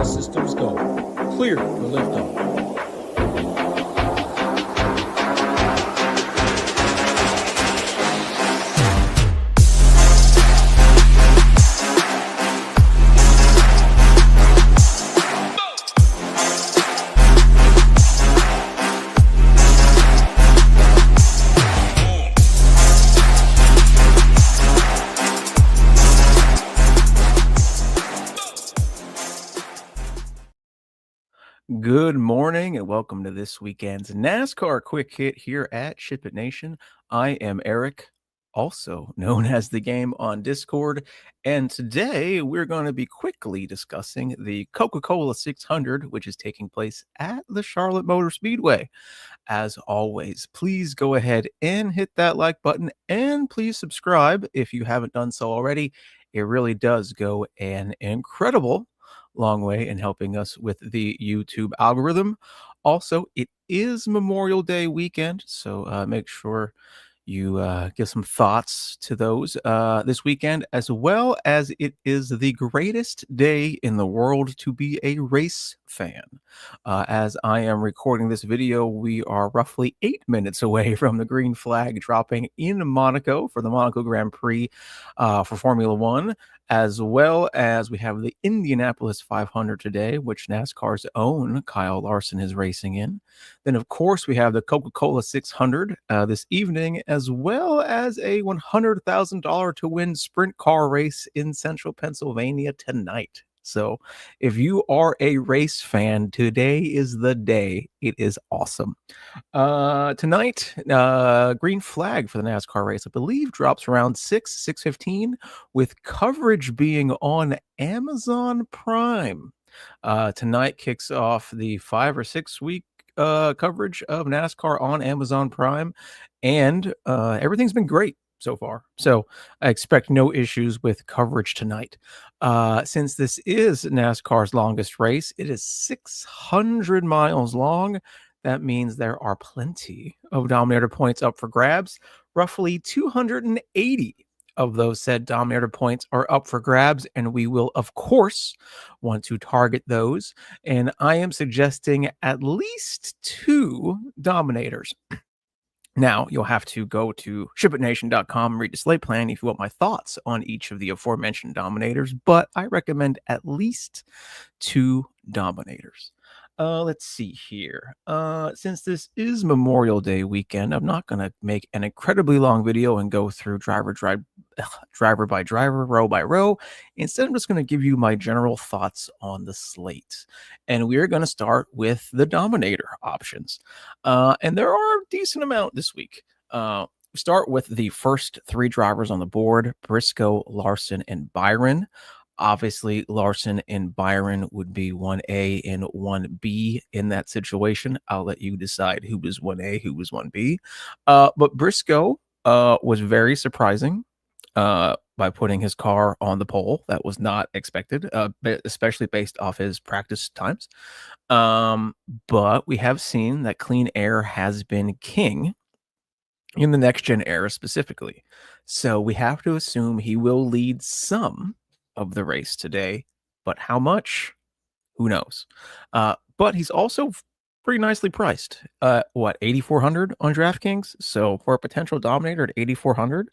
All systems go. Clear for liftoff. Good morning and welcome to this weekend's NASCAR Quick Hit here at SHIPIT Nation. I am Eric, also known as TheGame on Discord, and today we're going to be quickly discussing the Coca-Cola 600, which is taking place at the Charlotte Motor Speedway. As always, please go ahead and hit that like button and please subscribe if you haven't done so already. It really does go an incredible long way in helping us with the YouTube algorithm. Also, it is Memorial Day weekend, so make sure you give some thoughts to those this weekend, as well as it is the greatest day in the world to be a race fan. As I am recording this video, we are roughly 8 minutes away from the green flag dropping in Monaco for the Monaco Grand Prix for Formula One, as well as we have the Indianapolis 500 today, which NASCAR's own Kyle Larson is racing in. Then, of course, we have the Coca-Cola 600 this evening, as well as a $100,000 to win sprint car race in central Pennsylvania tonight. So if you are a race fan, today is the day. It is awesome. Tonight, green flag for the NASCAR race, I believe, drops around 6:15, with coverage being on Amazon Prime. Tonight kicks off the 5 or 6 week coverage of NASCAR on Amazon Prime, and everything's been great so far. So I expect no issues with coverage tonight. Since this is NASCAR's longest race, it is 600 miles long. That means there are plenty of Dominator points up for grabs. Roughly 280 of those said Dominator points are up for grabs, and we will, of course, want to target those. And I am suggesting at least 2 Dominators. Now, you'll have to go to ShipItNation.com and read the slate plan if you want my thoughts on each of the aforementioned Dominators, but I recommend at least 2 Dominators. Let's see here. Since this is Memorial Day weekend, I'm not going to make an incredibly long video and go through driver by driver, row by row. Instead, I'm just going to give you my general thoughts on the slate. And we're going to start with the Dominator options. And there are a decent amount this week. Start with the first 3 drivers on the board: Briscoe, Larson, and Byron. Obviously, Larson and Byron would be 1A and 1B in that situation. I'll let you decide who was 1A, who was 1B. But Briscoe was very surprising by putting his car on the pole. That was not expected, especially based off his practice times. But we have seen that clean air has been king in the next-gen era specifically. So we have to assume he will lead some of the race today, but how much? Who knows? But he's also pretty nicely priced. 8,400 on DraftKings. So for a potential Dominator at 8,400,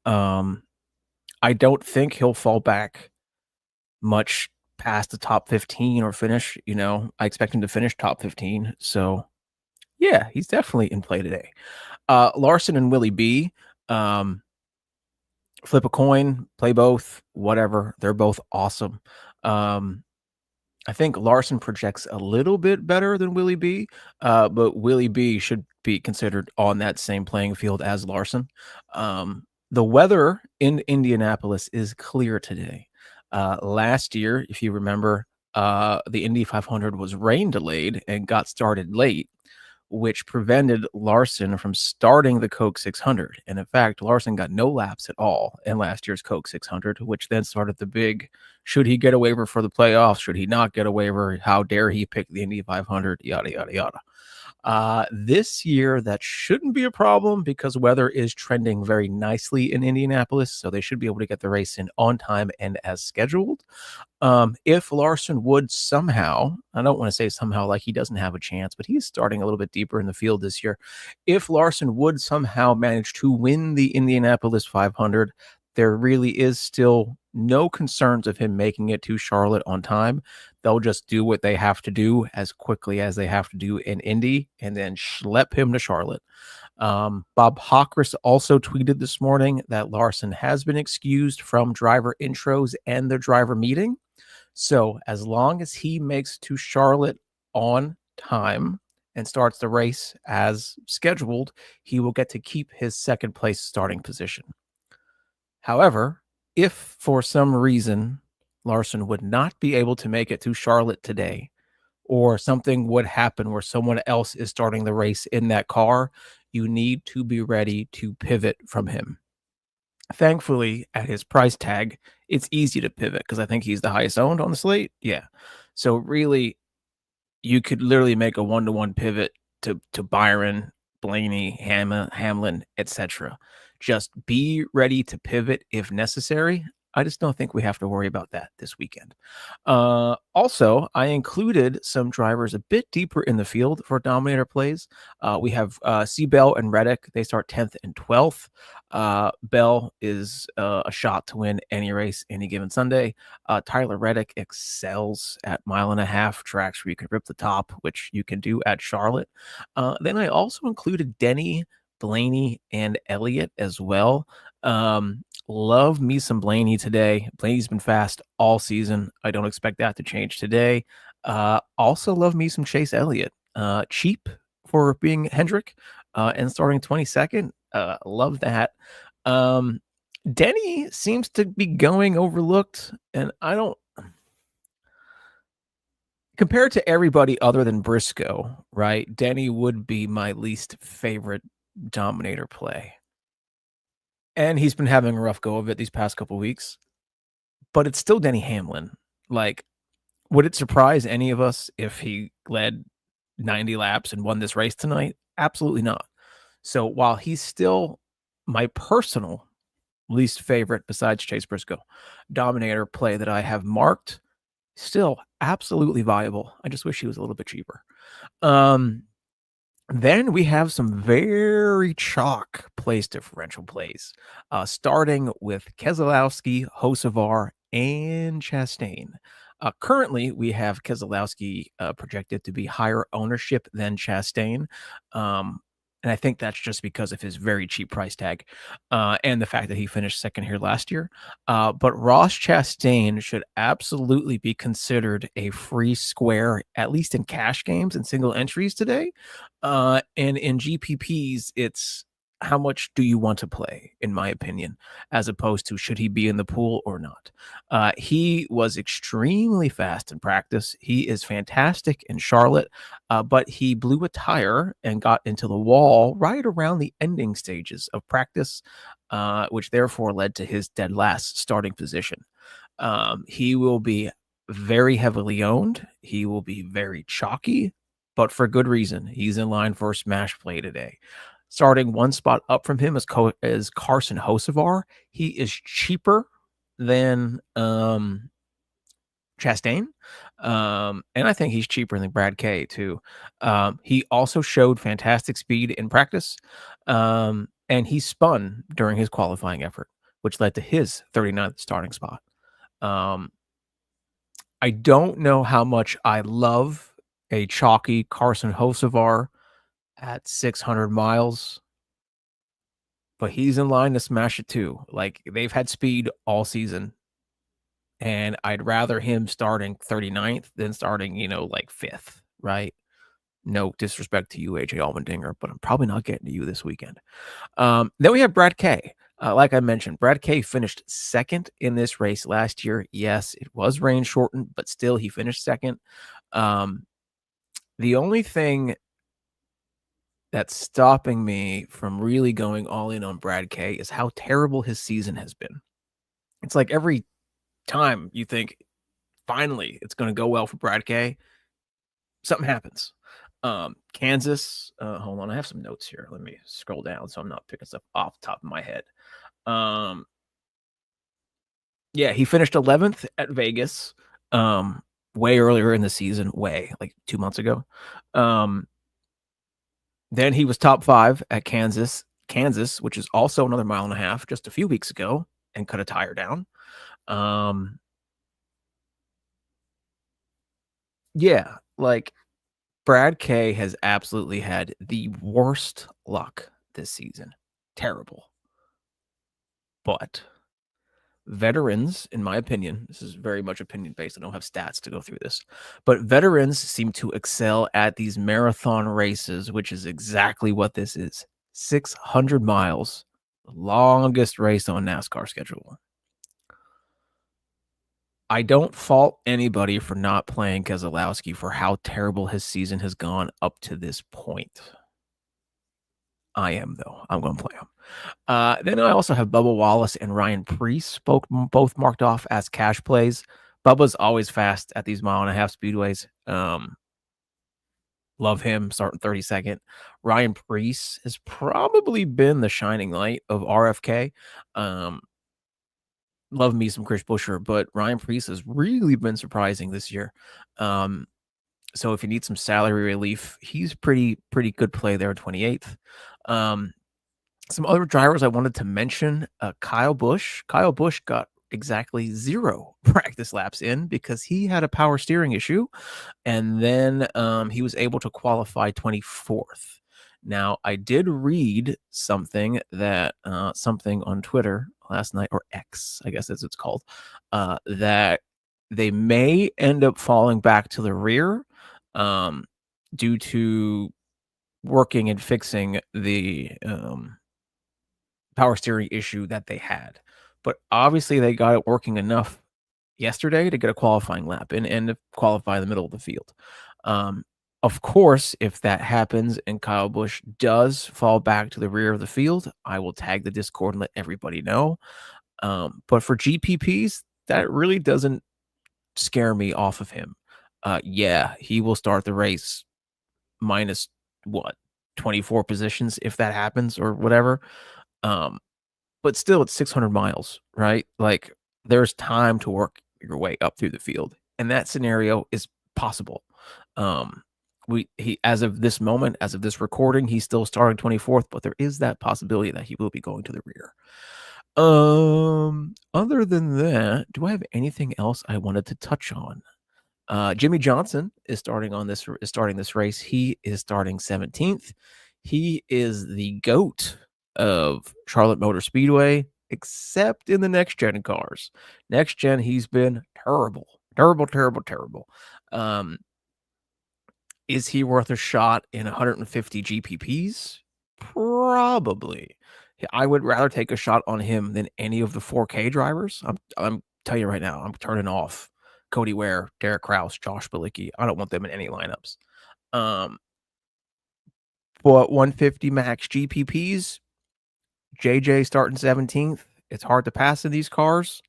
I don't think he'll fall back much past the top 15 or finish. I expect him to finish top 15. So yeah, he's definitely in play today. Larson and Willie B. Flip a coin, play both, whatever. They're both awesome. I think Larson projects a little bit better than Willie B, but Willie B should be considered on that same playing field as Larson. The weather in Indianapolis is clear today. Last year, if you remember, the Indy 500 was rain delayed and got started late, which prevented Larson from starting the Coke 600. And in fact, Larson got no laps at all in last year's Coke 600, which then started the big, should he get a waiver for the playoffs? Should he not get a waiver? How dare he pick the Indy 500? Yada, yada, yada. This year, that shouldn't be a problem because weather is trending very nicely in Indianapolis, so they should be able to get the race in on time and as scheduled. If Larson would somehow, I don't want to say somehow like he doesn't have a chance, but he's starting a little bit deeper in the field this year. If Larson would somehow manage to win the Indianapolis 500, there really is still no concerns of him making it to Charlotte on time. They'll just do what they have to do as quickly as they have to do in Indy and then schlep him to Charlotte. Bob Hockris also tweeted this morning that Larson has been excused from driver intros and the driver meeting. So as long as he makes to Charlotte on time and starts the race as scheduled, he will get to keep his second place starting position. However, if for some reason Larson would not be able to make it to Charlotte today, or something would happen where someone else is starting the race in that car, you need to be ready to pivot from him. Thankfully, at his price tag, it's easy to pivot because I think he's the highest owned on the slate. Yeah. So really, you could literally make a 1-to-1 pivot to Byron, Blaney, Hamlin, etc. Just be ready to pivot if necessary. I just don't think we have to worry about that this weekend. Also, I included some drivers a bit deeper in the field for Dominator plays. We have Bell and Reddick. They start 10th and 12th. Bell is a shot to win any race any given Sunday. Tyler Reddick excels at 1.5 tracks where you can rip the top, which you can do at Charlotte. Then I also included Denny, Blaney, and Elliott as well. Love me some Blaney today. Blaney's been fast all season. I don't expect that to change today. Also love me some Chase Elliott. Cheap for being Hendrick and starting 22nd. Love that. Denny seems to be going overlooked, and I don't. Compared to everybody other than Briscoe, right? Denny would be my least favorite Dominator play. And he's been having a rough go of it these past couple weeks. But it's still Denny Hamlin. Like, would it surprise any of us if he led 90 laps and won this race tonight? Absolutely not. So while he's still my personal least favorite besides Chase Briscoe Dominator play that I have marked, still absolutely viable. I just wish he was a little bit cheaper. Then we have some very chalk place differential plays, starting with Keselowski, Hocevar, and Chastain. Currently, we have Keselowski projected to be higher ownership than Chastain. And I think that's just because of his very cheap price tag and the fact that he finished second here last year. But Ross Chastain should absolutely be considered a free square, at least in cash games and single entries today. And in GPPs, it's how much do you want to play, in my opinion, as opposed to should he be in the pool or not. He was extremely fast in practice. He is fantastic in Charlotte, but he blew a tire and got into the wall right around the ending stages of practice, which therefore led to his dead last starting position. He will be very heavily owned. He will be very chalky, but for good reason. He's in line for a smash play today. Starting one spot up from him is Carson Hocevar. He is cheaper than Chastain. And I think he's cheaper than Brad K too. He also showed fantastic speed in practice. And he spun during his qualifying effort, which led to his 39th starting spot. I don't know how much I love a chalky Carson Hocevar at 600 miles, but he's in line to smash it too. Like, they've had speed all season, and I'd rather him starting 39th than starting, like 5th, right? No disrespect to you, AJ Allmendinger, but I'm probably not getting to you this weekend. Then we have Brad K. Like I mentioned, Brad K finished second in this race last year. Yes, it was rain shortened, but still he finished second. The only thing that's stopping me from really going all in on Brad K is how terrible his season has been. It's like every time you think, finally, it's going to go well for Brad K, something happens. Kansas, hold on, I have some notes here. Let me scroll down so I'm not picking stuff off the top of my head. Yeah, he finished 11th at Vegas, way earlier in the season, like 2 months ago. Then he was top 5 at Kansas, which is also another mile and a half, just a few weeks ago, and cut a tire down. Yeah, like Brad K has absolutely had the worst luck this season. Terrible. But veterans, in my opinion, this is very much opinion based. I don't have stats to go through this, but veterans seem to excel at these marathon races, which is exactly what this is. 600 miles, the longest race on NASCAR schedule. I don't fault anybody for not playing Keselowski for how terrible his season has gone up to this point. I am, though. I'm going to play him. Then I also have Bubba Wallace and Ryan Preece, both marked off as cash plays. Bubba's always fast at these 1.5-mile speedways. Love him starting 32nd. Ryan Preece has probably been the shining light of RFK. Love me some Chris Buescher, but Ryan Preece has really been surprising this year. So if you need some salary relief, he's pretty good play there, 28th. Some other drivers I wanted to mention, Kyle Busch. Kyle Busch got exactly 0 practice laps in because he had a power steering issue, and then he was able to qualify 24th. Now, I did read something that something on Twitter last night, or X, I guess as it's called, that they may end up falling back to the rear due to working and fixing the power steering issue that they had. But obviously they got it working enough yesterday to get a qualifying lap and to qualify in the middle of the field. Of course, if that happens and Kyle Busch does fall back to the rear of the field, I will tag the Discord and let everybody know. But for GPPs, that really doesn't scare me off of him. Yeah, he will start the race minus 24 positions if that happens or whatever. But still it's 600 miles, right? Like there's time to work your way up through the field. And that scenario is possible. As of this moment, as of this recording, he's still starting 24th, but there is that possibility that he will be going to the rear. Other than that, do I have anything else I wanted to touch on? Jimmy Johnson is starting this race. He is starting 17th. He is the GOAT of Charlotte Motor Speedway, except in the next gen cars. Next gen, he's been terrible. Is he worth a shot in 150 GPPs? Probably. I would rather take a shot on him than any of the 4K drivers. I'm telling you right now, I'm turning off Cody Ware, Derek Kraus, Josh Bilicki. I don't want them in any lineups. But 150 max GPPs, JJ starting 17th. It's hard to pass in these cars.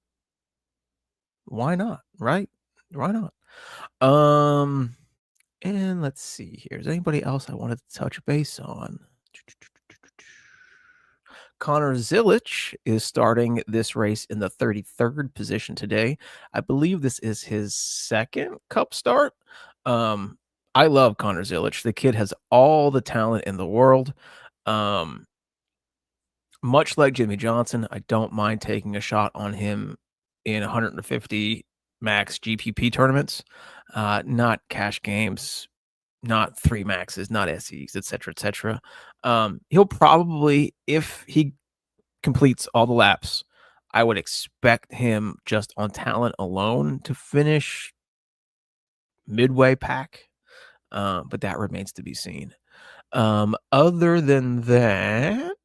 Why not? Right? Why not? And let's see here. Is anybody else I wanted to touch base on? Connor Zilich is starting this race in the 33rd position today. I believe this is his second Cup start. I love Connor Zilich. The kid has all the talent in the world. Much like Jimmy Johnson, I don't mind taking a shot on him in 150 max GPP tournaments, not cash games, not 3 maxes, not SEs, etc., etc. He'll probably, if he completes all the laps, I would expect him just on talent alone to finish midway pack, but that remains to be seen. Other than that,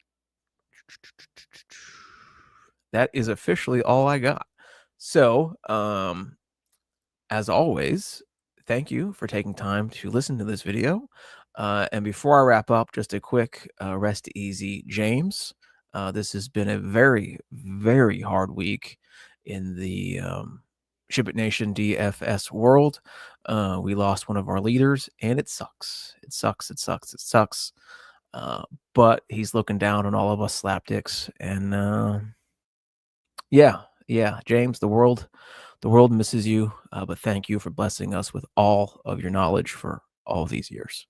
that is officially all I got. So, as always, thank you for taking time to listen to this video. And before I wrap up, just a quick rest easy, James. This has been a very, very hard week in the SHIPIT Nation DFS world. We lost one of our leaders, and it sucks. It sucks. It sucks. It sucks. But he's looking down on all of us slapdicks, and yeah, James, the world misses you. But thank you for blessing us with all of your knowledge for all these years.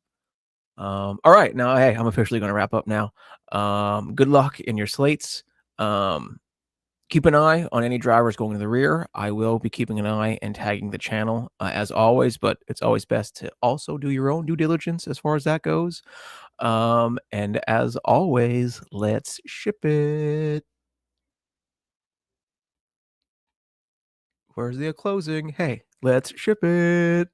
All right, now, hey, I'm officially going to wrap up now. Good luck in your slates. Keep an eye on any drivers going to the rear. I will be keeping an eye and tagging the channel as always, but it's always best to also do your own due diligence as far as that goes. And as always, let's ship it. Where's the closing? Hey, let's ship it.